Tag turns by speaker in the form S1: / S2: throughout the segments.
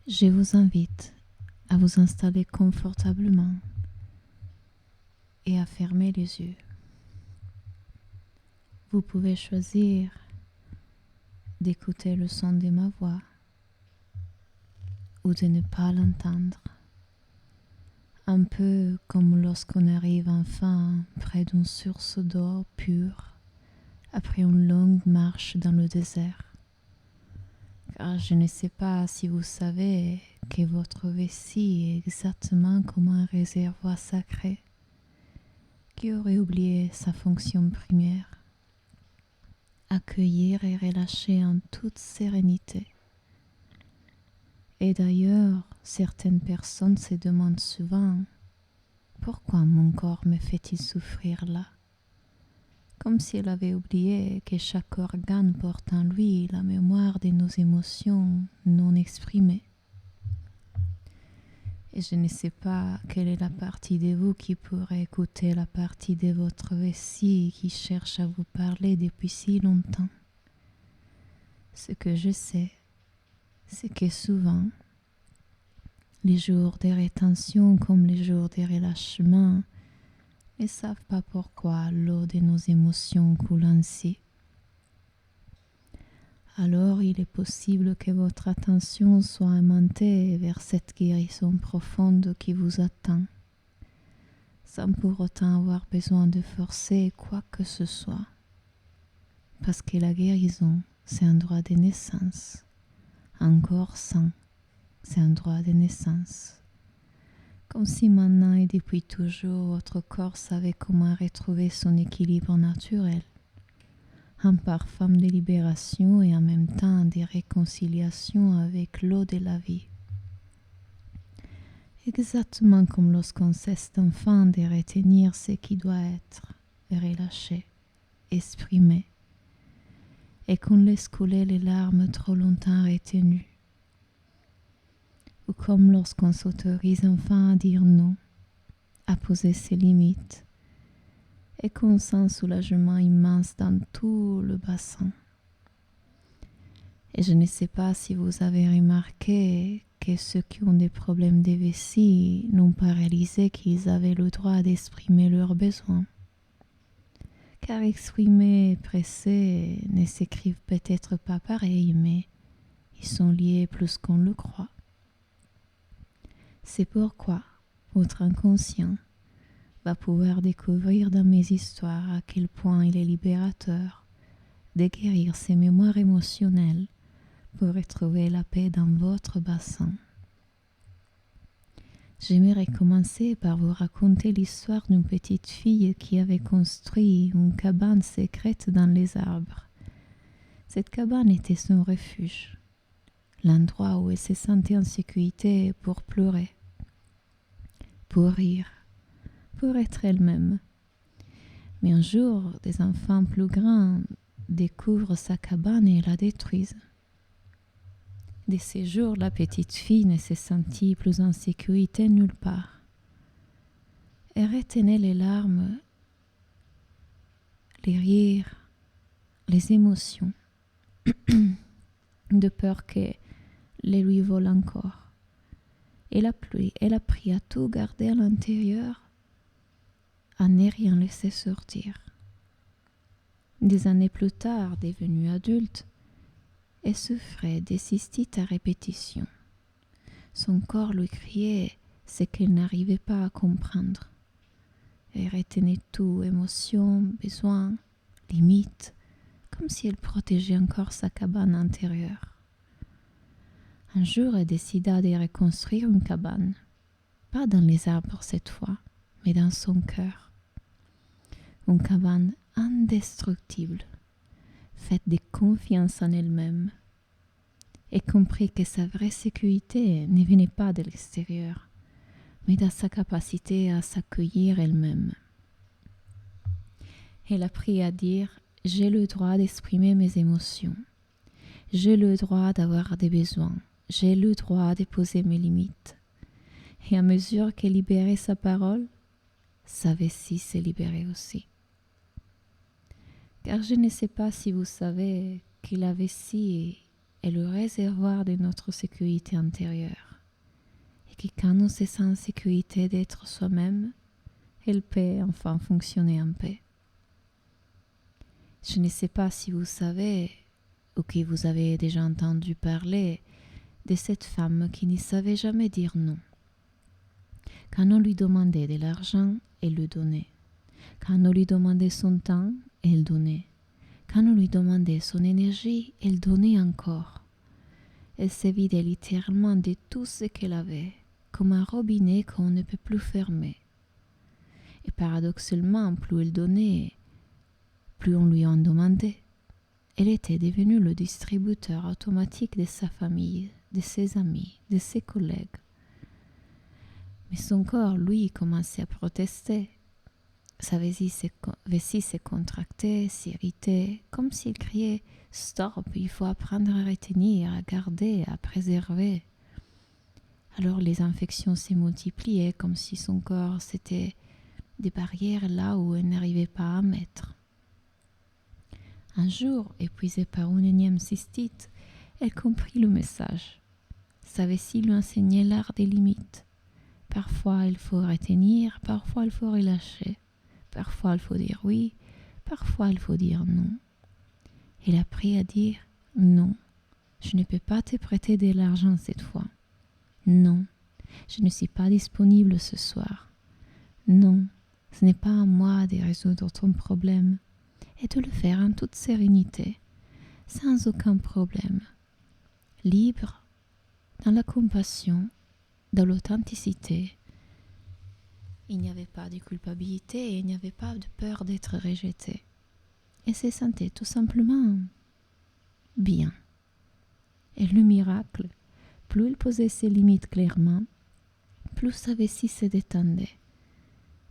S1: Je vous invite à vous installer confortablement et à fermer les yeux. Vous pouvez choisir d'écouter le son de ma voix ou de ne pas l'entendre. Un peu comme lorsqu'on arrive enfin près d'une source d'eau pure après une longue marche dans le désert. Car je ne sais pas si vous savez que votre vessie est exactement comme un réservoir sacré qui aurait oublié sa fonction première, accueillir et relâcher en toute sérénité. Et d'ailleurs, certaines personnes se demandent souvent pourquoi mon corps me fait-il souffrir là, comme si elle avait oublié que chaque organe porte en lui la mémoire de nos émotions non exprimées. Et je ne sais pas quelle est la partie de vous qui pourrait écouter la partie de votre vessie qui cherche à vous parler depuis si longtemps. Ce que je sais, c'est que souvent, les jours de rétention comme les jours de relâchement ne savent pas pourquoi l'eau de nos émotions coule ainsi. Alors il est possible que votre attention soit aimantée vers cette guérison profonde qui vous attend, sans pour autant avoir besoin de forcer quoi que ce soit. Parce que la guérison, c'est un droit de naissance. Un corps sain, c'est un droit de naissance. Comme si maintenant et depuis toujours, votre corps savait comment retrouver son équilibre naturel. Un parfum de libération et en même temps de réconciliation avec l'eau de la vie. Exactement comme lorsqu'on cesse enfin de retenir ce qui doit être relâché, exprimé, et qu'on laisse couler les larmes trop longtemps retenues. Ou comme lorsqu'on s'autorise enfin à dire non, à poser ses limites, et qu'on sent un soulagement immense dans tout le bassin. Et je ne sais pas si vous avez remarqué que ceux qui ont des problèmes de vessie n'ont pas réalisé qu'ils avaient le droit d'exprimer leurs besoins. Car exprimer et presser ne s'écrivent peut-être pas pareil, mais ils sont liés plus qu'on le croit. C'est pourquoi votre inconscient va pouvoir découvrir dans mes histoires à quel point il est libérateur de guérir ses mémoires émotionnelles pour retrouver la paix dans votre bassin. J'aimerais commencer par vous raconter l'histoire d'une petite fille qui avait construit une cabane secrète dans les arbres. Cette cabane était son refuge, l'endroit où elle se sentait en sécurité pour pleurer, pour rire, pour être elle-même. Mais un jour, des enfants plus grands découvrent sa cabane et la détruisent. De ces jours, la petite fille ne se sentit plus en sécurité nulle part. Elle retenait les larmes, les rires, les émotions, de peur que les lui volent encore. Elle a appris à tout garder à l'intérieur, à ne rien laisser sortir. Des années plus tard, devenue adulte, elle souffrait de cystite à répétition. Son corps lui criait ce qu'elle n'arrivait pas à comprendre. Elle retenait tout, émotions, besoins, limites, comme si elle protégeait encore sa cabane intérieure. Un jour, elle décida de reconstruire une cabane, pas dans les arbres cette fois, mais dans son cœur. Une cabane indestructible, faite de confiance en elle-même, et comprit que sa vraie sécurité ne venait pas de l'extérieur, mais de sa capacité à s'accueillir elle-même. Elle apprit à dire « J'ai le droit d'exprimer mes émotions. J'ai le droit d'avoir des besoins. J'ai le droit de poser mes limites. » Et à mesure qu'elle libérait sa parole, sa vessie se libérait aussi. Car je ne sais pas si vous savez que la vessie est le réservoir de notre sécurité intérieure. Et que quand on se sent en sécurité d'être soi-même, elle peut enfin fonctionner en paix. Je ne sais pas si vous savez ou que vous avez déjà entendu parler de cette femme qui ne savait jamais dire non. Quand on lui demandait de l'argent, elle le donnait. Quand on lui demandait son temps, elle donnait. Quand on lui demandait son énergie, elle donnait encore. Elle se vidait littéralement de tout ce qu'elle avait, comme un robinet qu'on ne peut plus fermer. Et paradoxalement, plus elle donnait, plus on lui en demandait. Elle était devenue le distributeur automatique de sa famille, de ses amis, de ses collègues. Mais son corps, lui, commençait à protester. Sa vessie se contractait, s'irritait, comme s'il criait « Stop, il faut apprendre à retenir, à garder, à préserver ». Alors les infections se multipliaient comme si son corps c'était des barrières là où elle n'arrivait pas à mettre. Un jour, épuisée par une énième cystite, elle comprit le message. Sa vessie lui enseignait l'art des limites. Parfois il faut retenir, parfois il faut relâcher. Parfois il faut dire oui, parfois il faut dire non. Elle apprit à dire non. Je ne peux pas te prêter de l'argent cette fois. Non, je ne suis pas disponible ce soir. Non, ce n'est pas à moi de résoudre ton problème. Et de le faire en toute sérénité, sans aucun problème. Libre, dans la compassion, dans l'authenticité. Il n'y avait pas de culpabilité et il n'y avait pas de peur d'être rejeté. Elle se sentait tout simplement bien. Et le miracle, plus elle posait ses limites clairement, plus sa vessie se détendait.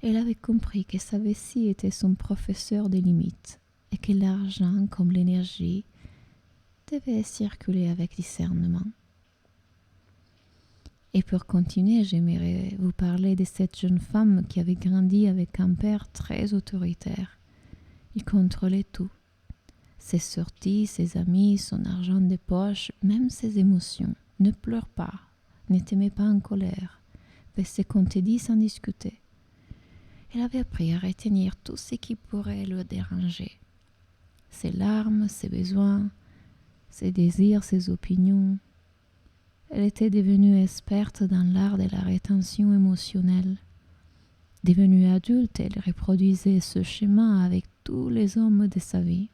S1: Elle avait compris que sa vessie était son professeur des limites et que l'argent, comme l'énergie, devait circuler avec discernement. Et pour continuer, j'aimerais vous parler de cette jeune femme qui avait grandi avec un père très autoritaire. Il contrôlait tout. Ses sorties, ses amis, son argent de poche, même ses émotions. Ne pleure pas, ne te mets pas en colère, fais ce qu'on te dit sans discuter. Elle avait appris à retenir tout ce qui pourrait le déranger. Ses larmes, ses besoins, ses désirs, ses opinions. Elle était devenue experte dans l'art de la rétention émotionnelle. Devenue adulte, elle reproduisait ce schéma avec tous les hommes de sa vie.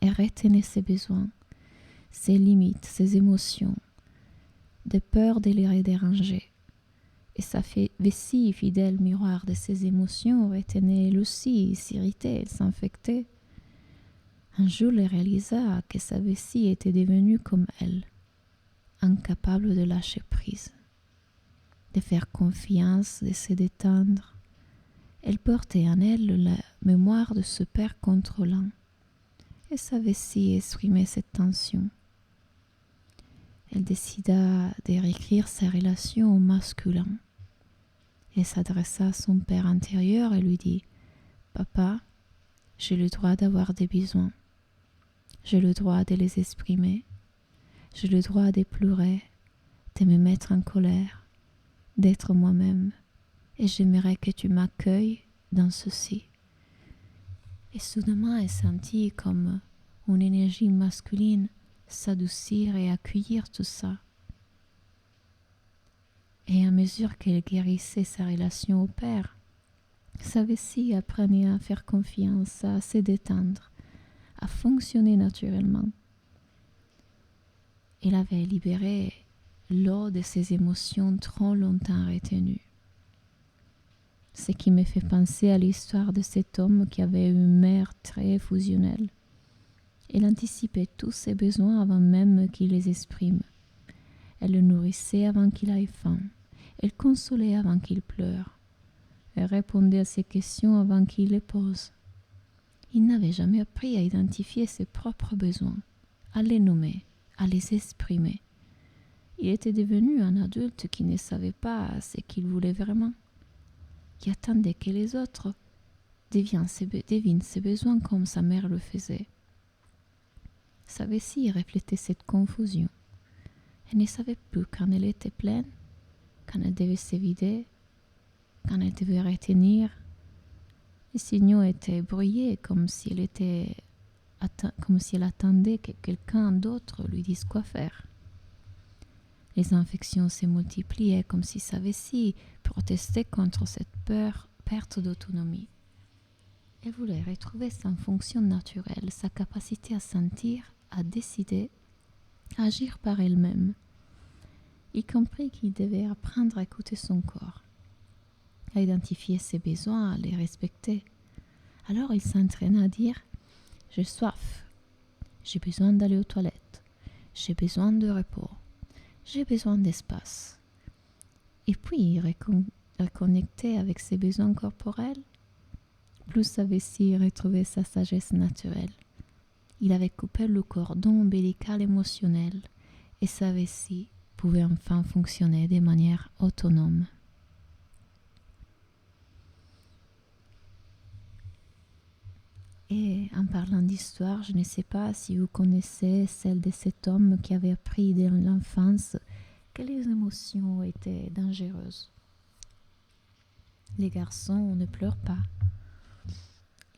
S1: Elle retenait ses besoins, ses limites, ses émotions, de peur de les déranger. Et sa vessie, fidèle miroir de ses émotions, retenait elle aussi, s'irritait, elle s'infectait. Un jour, elle réalisa que sa vessie était devenue comme elle, incapable de lâcher prise, de faire confiance, de se détendre. Elle portait en elle la mémoire de ce père contrôlant, et sa vessie exprimait cette tension. Elle décida de réécrire sa relation au masculin. Elle s'adressa à son père intérieur et lui dit « Papa, j'ai le droit d'avoir des besoins. J'ai le droit de les exprimer. J'ai le droit de pleurer, de me mettre en colère, d'être moi-même. Et j'aimerais que tu m'accueilles dans ceci. » Et soudainement, elle sentit comme une énergie masculine s'adoucir et accueillir tout ça. Et à mesure qu'elle guérissait sa relation au père, sa vessie apprenait à faire confiance, à se détendre, à fonctionner naturellement. Elle avait libéré l'eau de ses émotions trop longtemps retenues. Ce qui me fait penser à l'histoire de cet homme qui avait une mère très fusionnelle. Elle anticipait tous ses besoins avant même qu'il les exprime. Elle le nourrissait avant qu'il ait faim. Elle consolait avant qu'il pleure. Elle répondait à ses questions avant qu'il les pose. Il n'avait jamais appris à identifier ses propres besoins, à les nommer, à les exprimer. Il était devenu un adulte qui ne savait pas ce qu'il voulait vraiment, qui attendait que les autres devinent ses besoins comme sa mère le faisait. Sa vessie reflétait cette confusion. Elle ne savait plus quand elle était pleine, quand elle devait se vider, quand elle devait retenir. Les signaux étaient brouillés comme si elle attendait que quelqu'un d'autre lui dise quoi faire. Les infections se multipliaient comme si sa vessie protestait contre cette perte d'autonomie. Elle voulait retrouver sa fonction naturelle, sa capacité à sentir, à décider, à agir par elle-même. Il comprit qu'il devait apprendre à écouter son corps, à identifier ses besoins, à les respecter. Alors il s'entraîna à dire « J'ai soif, j'ai besoin d'aller aux toilettes, j'ai besoin de repos, j'ai besoin d'espace. » Et puis il reconnectait avec ses besoins corporels. Plus sa vessie retrouvait sa sagesse naturelle. Il avait coupé le cordon ombilical émotionnel et sa vessie pouvait enfin fonctionner de manière autonome. Et en parlant d'histoire, je ne sais pas si vous connaissez celle de cet homme qui avait appris dès l'enfance que les émotions étaient dangereuses. Les garçons ne pleurent pas.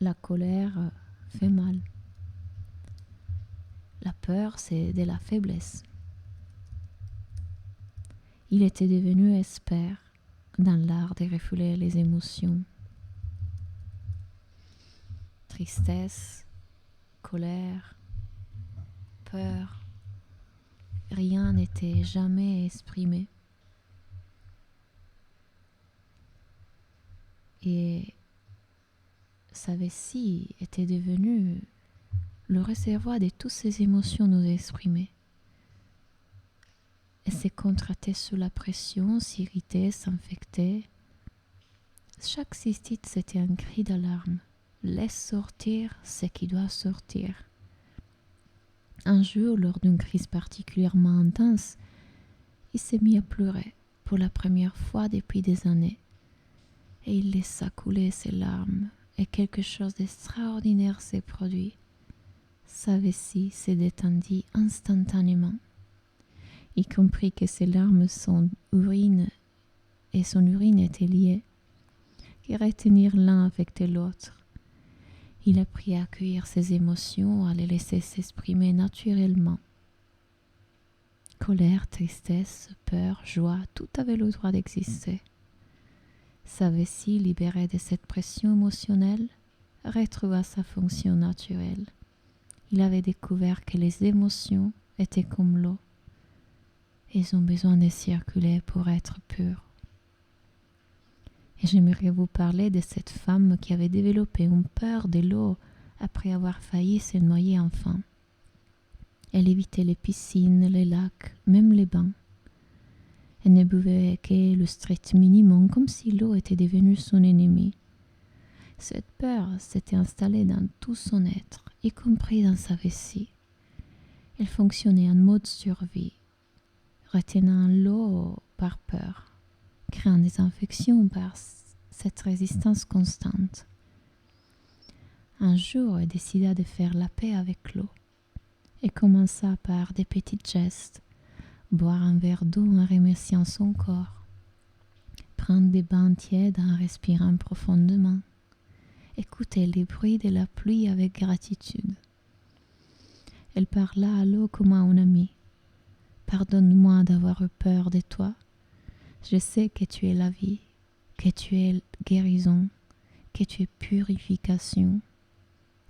S1: La colère fait mal. La peur, c'est de la faiblesse. Il était devenu expert dans l'art de refouler les émotions. Tristesse, colère, peur, rien n'était jamais exprimé. Et sa vessie était devenue le réservoir de toutes ces émotions non exprimées. Elle se contractait sous la pression, s'irritait, s'infectait. Chaque cystite, c'était un cri d'alarme. Laisse sortir ce qui doit sortir. Un jour, lors d'une crise particulièrement intense, il s'est mis à pleurer pour la première fois depuis des années. Et il laissa couler ses larmes, et quelque chose d'extraordinaire s'est produit. Sa vessie s'est détendue instantanément. Il comprit que ses larmes, son urine étaient liées, que retenir l'un affectait l'autre. Il apprit à accueillir ses émotions, à les laisser s'exprimer naturellement. Colère, tristesse, peur, joie, tout avait le droit d'exister. Sa vessie, libérée de cette pression émotionnelle, retrouva sa fonction naturelle. Il avait découvert que les émotions étaient comme l'eau. Ils ont besoin de circuler pour être purs. Et j'aimerais vous parler de cette femme qui avait développé une peur de l'eau après avoir failli se noyer enfant. Elle évitait les piscines, les lacs, même les bains. Elle ne buvait que le strict minimum, comme si l'eau était devenue son ennemi. Cette peur s'était installée dans tout son être, y compris dans sa vessie. Elle fonctionnait en mode survie, retenant l'eau par peur, créant des infections par cette résistance constante. Un jour, elle décida de faire la paix avec l'eau et commença par des petits gestes, boire un verre d'eau en remerciant son corps, prendre des bains tièdes en respirant profondément, écouter les bruits de la pluie avec gratitude. Elle parla à l'eau comme à un ami. « Pardonne-moi d'avoir eu peur de toi. Je sais que tu es la vie, que tu es guérison, que tu es purification.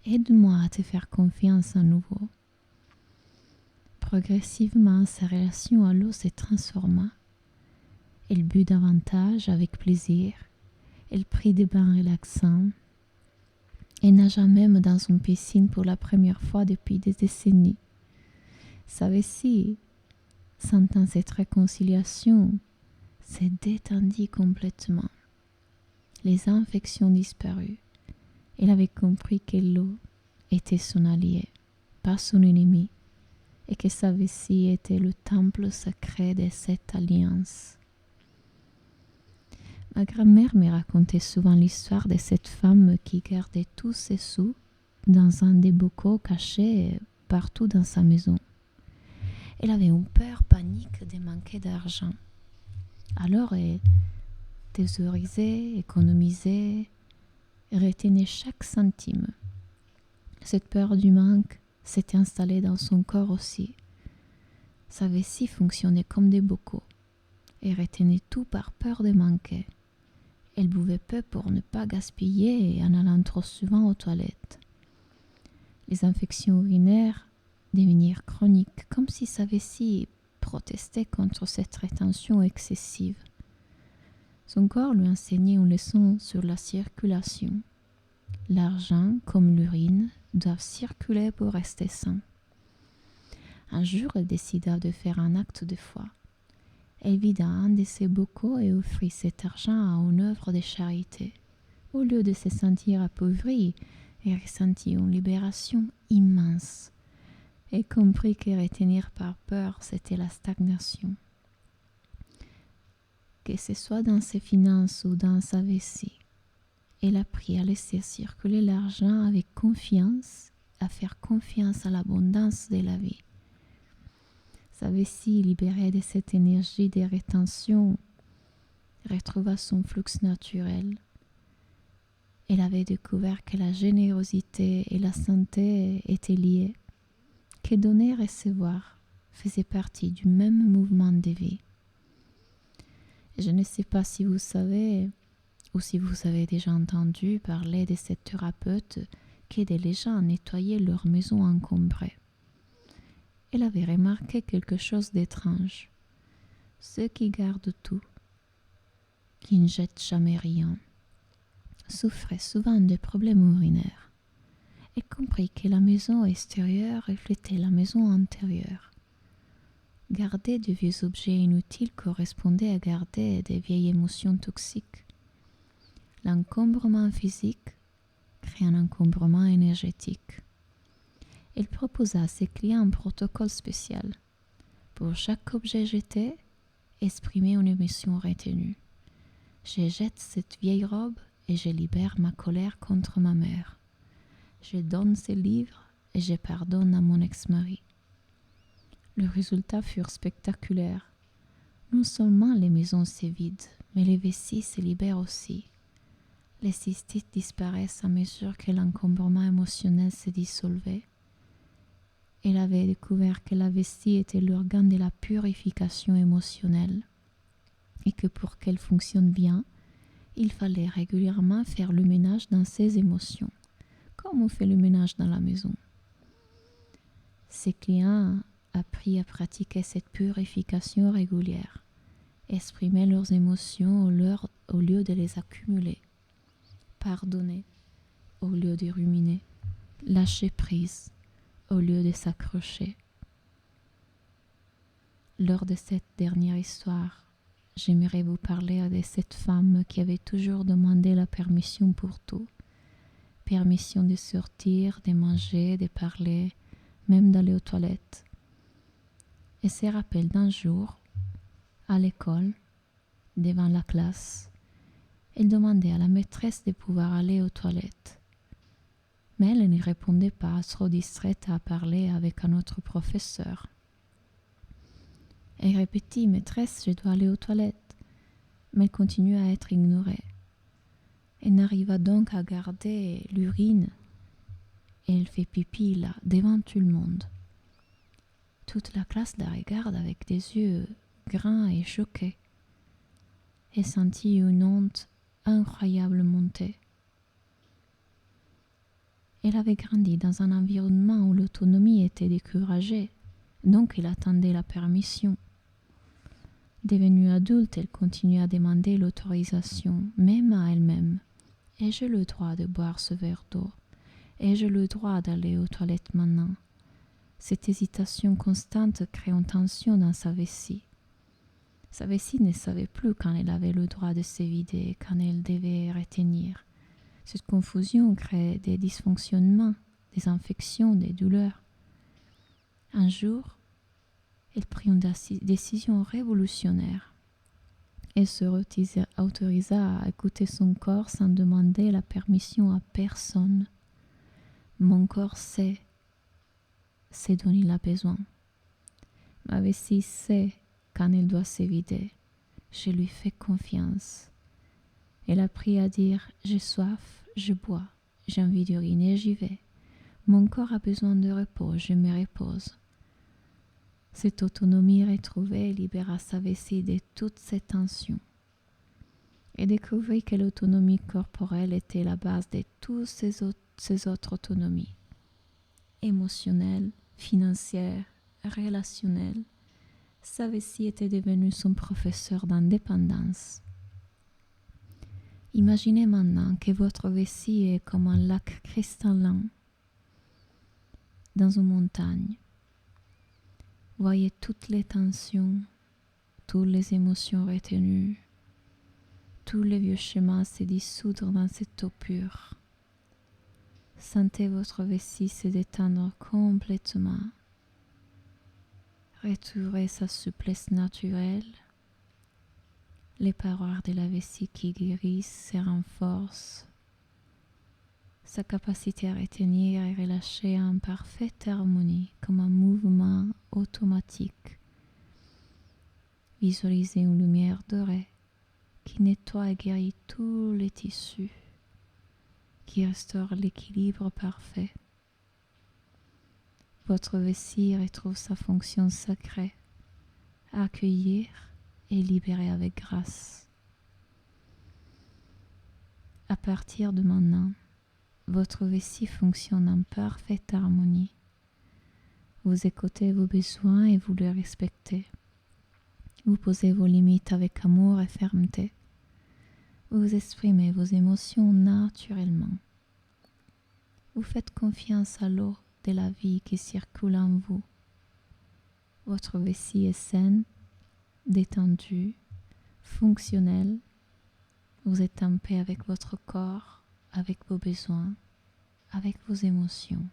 S1: Aide-moi à te faire confiance à nouveau. » Progressivement, sa relation à l'eau se transforma. Elle but davantage avec plaisir. Elle prit des bains relaxants. Elle nagea même dans une piscine pour la première fois depuis des décennies. Sa vessie, sentant cette réconciliation, s'est détendue complètement. Les infections disparues. Elle avait compris que l'eau était son allié, pas son ennemi, et que sa vessie était le temple sacré de cette alliance. Ma grand-mère me racontait souvent l'histoire de cette femme qui gardait tous ses sous dans un des bocaux cachés partout dans sa maison. Elle avait une peur panique de manquer d'argent. Alors elle thésaurisait, économisait, retenait chaque centime. Cette peur du manque s'était installée dans son corps aussi. Sa vessie fonctionnait comme des bocaux et retenait tout par peur de manquer. Elle buvait peu pour ne pas gaspiller en allant trop souvent aux toilettes. Les infections urinaires devenirent chroniques, comme si sa vessie protestait contre cette rétention excessive. Son corps lui enseignait une leçon sur la circulation. L'argent, comme l'urine, doivent circuler pour rester sain. Un jour, elle décida de faire un acte de foi. Elle vida un de ses bocaux et offrit cet argent à une œuvre de charité. Au lieu de se sentir appauvrie, elle ressentit une libération immense. Elle comprit que retenir par peur, c'était la stagnation. Que ce soit dans ses finances ou dans sa vessie, elle apprit à laisser circuler l'argent avec confiance, à faire confiance à l'abondance de la vie. Sa vessie, libérée de cette énergie de rétention, retrouva son flux naturel. Elle avait découvert que la générosité et la santé étaient liées, que donner et recevoir faisaient partie du même mouvement de vie. Je ne sais pas si vous savez ou si vous avez déjà entendu parler de cette thérapeute qui aidait les gens à nettoyer leur maison encombrée. Elle avait remarqué quelque chose d'étrange. Ceux qui gardent tout, qui ne jettent jamais rien, souffraient souvent de problèmes urinaires. Elle comprit que la maison extérieure reflétait la maison intérieure. Garder de vieux objets inutiles correspondait à garder des vieilles émotions toxiques. L'encombrement physique crée un encombrement énergétique. Elle proposa à ses clients un protocole spécial. Pour chaque objet jeté, exprimer une émotion retenue. Je jette cette vieille robe et je libère ma colère contre ma mère. Je donne ces livres et je pardonne à mon ex-mari. Les résultats furent spectaculaires. Non seulement les maisons se vident, mais les vessies se libèrent aussi. Les cystites disparaissent à mesure que l'encombrement émotionnel se dissolvait. Elle avait découvert que la vessie était l'organe de la purification émotionnelle et que pour qu'elle fonctionne bien, il fallait régulièrement faire le ménage dans ses émotions, comme on fait le ménage dans la maison. Ses clients apprirent à pratiquer cette purification régulière, exprimer leurs émotions au lieu de les accumuler, pardonner au lieu de ruminer, lâcher prise au lieu de s'accrocher. Lors de cette dernière histoire, j'aimerais vous parler de cette femme qui avait toujours demandé la permission pour tout. Permission de sortir, de manger, de parler, même d'aller aux toilettes. Elle se rappelle d'un jour, à l'école, devant la classe, elle demandait à la maîtresse de pouvoir aller aux toilettes. Mais elle ne répondait pas, trop distraite à parler avec un autre professeur. Elle répétait « Maîtresse, je dois aller aux toilettes », mais elle continuait à être ignorée. Elle n'arriva donc à garder l'urine et elle fait pipi là, devant tout le monde. Toute la classe la regarde avec des yeux grands et choqués. Elle sentit une honte incroyable monter. Elle avait grandi dans un environnement où l'autonomie était découragée, donc elle attendait la permission. Devenue adulte, elle continuait à demander l'autorisation, même à elle-même. Ai-je le droit de boire ce verre d'eau? Ai-je le droit d'aller aux toilettes maintenant? Cette hésitation constante crée une tension dans sa vessie. Sa vessie ne savait plus quand elle avait le droit de se vider, quand elle devait retenir. Cette confusion crée des dysfonctionnements, des infections, des douleurs. Un jour, elle prit une décision révolutionnaire. Elle se autorisa à écouter son corps sans demander la permission à personne. Mon corps sait ce dont il a besoin. Ma vessie sait quand elle doit se vider. Je lui fais confiance. Elle a appris à dire « j'ai soif, je bois, j'ai envie d'uriner, j'y vais. Mon corps a besoin de repos, je me repose. » Cette autonomie retrouvée libéra sa vessie de toutes ses tensions et découvrit que l'autonomie corporelle était la base de toutes ses autres autonomies, émotionnelle, financière, relationnelle. Sa vessie était devenue son professeur d'indépendance. Imaginez maintenant que votre vessie est comme un lac cristallin dans une montagne. Voyez toutes les tensions, toutes les émotions retenues, tous les vieux schémas se dissoudre dans cette eau pure. Sentez votre vessie se détendre complètement. Retrouvez sa souplesse naturelle. Les parois de la vessie qui guérissent se renforcent. Sa capacité à retenir et relâcher en parfaite harmonie, comme un mouvement automatique. Visualisez une lumière dorée qui nettoie et guérit tous les tissus, qui restaure l'équilibre parfait. Votre vessie retrouve sa fonction sacrée, accueillir et libérer avec grâce. À partir de maintenant, votre vessie fonctionne en parfaite harmonie. Vous écoutez vos besoins et vous les respectez. Vous posez vos limites avec amour et fermeté. Vous exprimez vos émotions naturellement. Vous faites confiance à l'eau de la vie qui circule en vous. Votre vessie est saine, détendue, fonctionnelle. Vous êtes en paix avec votre corps, avec vos besoins, avec vos émotions.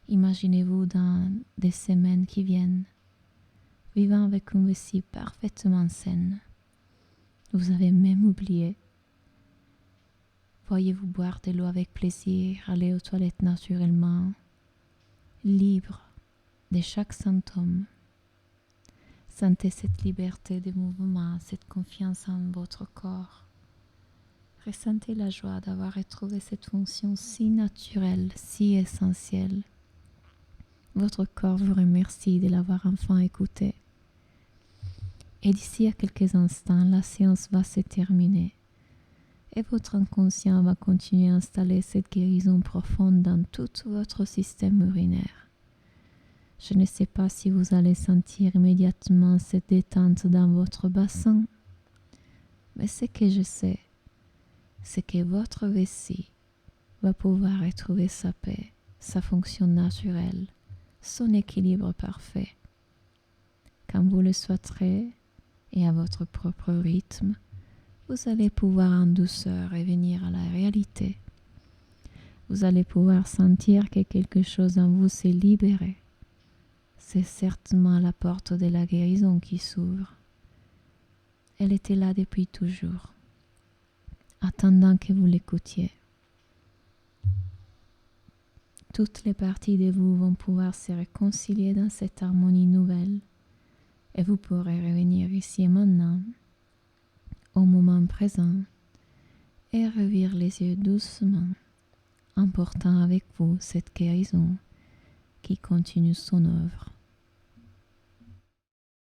S1: Imaginez-vous dans des semaines qui viennent, vivant avec une vessie parfaitement saine. Vous avez même oublié. Voyez-vous boire de l'eau avec plaisir, aller aux toilettes naturellement, libre de chaque symptôme. Sentez cette liberté de mouvement, cette confiance en votre corps. Ressentez la joie d'avoir retrouvé cette fonction si naturelle, si essentielle. Votre corps vous remercie de l'avoir enfin écouté. Et d'ici à quelques instants, la séance va se terminer. Et votre inconscient va continuer à installer cette guérison profonde dans tout votre système urinaire. Je ne sais pas si vous allez sentir immédiatement cette détente dans votre bassin, mais ce que je sais, c'est que votre vessie va pouvoir retrouver sa paix, sa fonction naturelle, son équilibre parfait. Quand vous le souhaiterez et à votre propre rythme, vous allez pouvoir en douceur revenir à la réalité. Vous allez pouvoir sentir que quelque chose en vous s'est libéré. C'est certainement la porte de la guérison qui s'ouvre. Elle était là depuis toujours, attendant que vous l'écoutiez. Toutes les parties de vous vont pouvoir se réconcilier dans cette harmonie nouvelle et vous pourrez revenir ici et maintenant, au moment présent, et revire les yeux doucement, en portant avec vous cette guérison qui continue son œuvre.